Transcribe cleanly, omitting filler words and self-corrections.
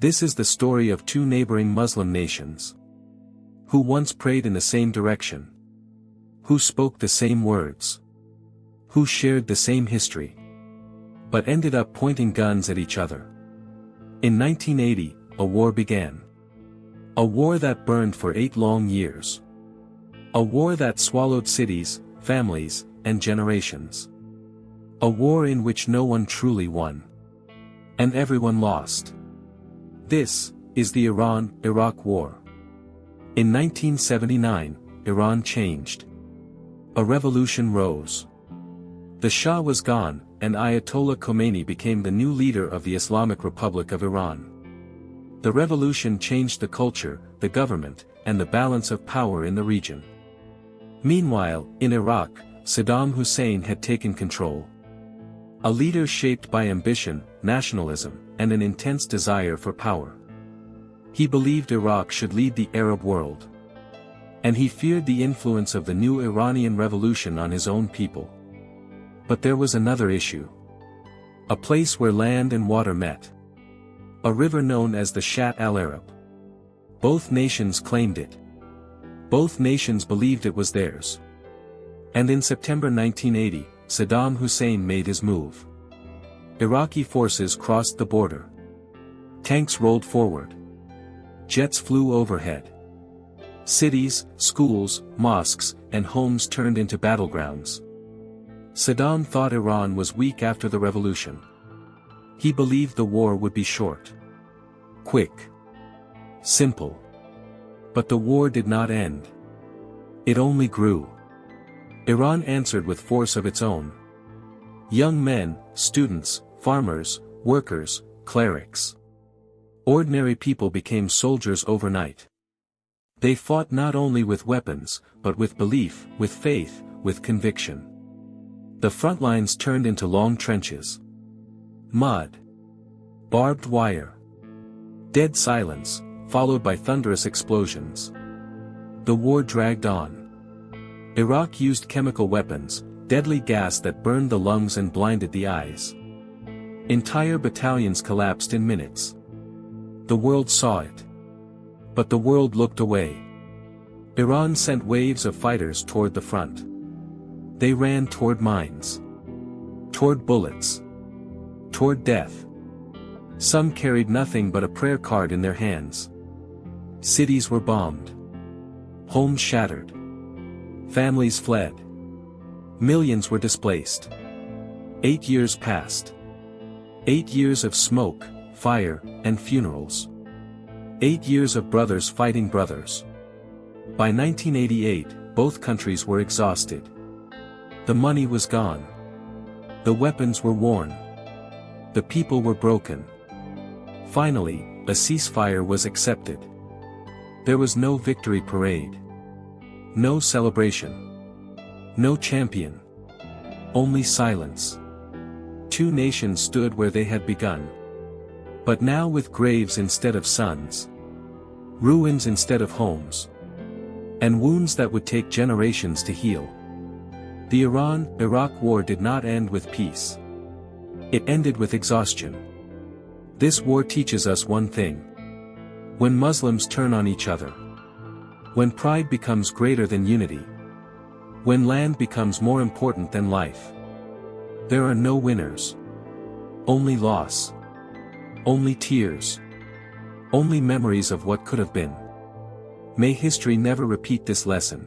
This is the story of two neighboring Muslim nations, who once prayed in the same direction, who spoke the same words, who shared the same history, but ended up pointing guns at each other. In 1980, a war began. A war that burned for 8 long years. A war that swallowed cities, families, and generations. A war in which no one truly won, and everyone lost. This is the Iran-Iraq War. In 1979, Iran changed. A revolution rose. The Shah was gone, and Ayatollah Khomeini became the new leader of the Islamic Republic of Iran. The revolution changed the culture, the government, and the balance of power in the region. Meanwhile, in Iraq, Saddam Hussein had taken control. A leader shaped by ambition, nationalism, and an intense desire for power. He believed Iraq should lead the Arab world. And he feared the influence of the new Iranian revolution on his own people. But there was another issue. A place where land and water met. A river known as the Shat al-Arab. Both nations claimed it. Both nations believed it was theirs. And in September 1980, Saddam Hussein made his move. Iraqi forces crossed the border. Tanks rolled forward. Jets flew overhead. Cities, schools, mosques, and homes turned into battlegrounds. Saddam thought Iran was weak after the revolution. He believed the war would be short. Quick. Simple. But the war did not end. It only grew. Iran answered with force of its own. Young men, students, farmers, workers, clerics. Ordinary people became soldiers overnight. They fought not only with weapons, but with belief, with faith, with conviction. The front lines turned into long trenches. Mud. Barbed wire. Dead silence, followed by thunderous explosions. The war dragged on. Iraq used chemical weapons, deadly gas that burned the lungs and blinded the eyes. Entire battalions collapsed in minutes. The world saw it. But the world looked away. Iran sent waves of fighters toward the front. They ran toward mines. Toward bullets. Toward death. Some carried nothing but a prayer card in their hands. Cities were bombed. Homes shattered. Families fled. Millions were displaced. 8 years passed. 8 years of smoke, fire, and funerals. 8 years of brothers fighting brothers. By 1988, both countries were exhausted. The money was gone. The weapons were worn. The people were broken. Finally, a ceasefire was accepted. There was no victory parade. No celebration. No champion. Only silence. Two nations stood where they had begun. But now with graves instead of sons. Ruins instead of homes. And wounds that would take generations to heal. The Iran-Iraq war did not end with peace. It ended with exhaustion. This war teaches us one thing. When Muslims turn on each other. When pride becomes greater than unity. When land becomes more important than life. There are no winners. Only loss. Only tears. Only memories of what could have been. May history never repeat this lesson.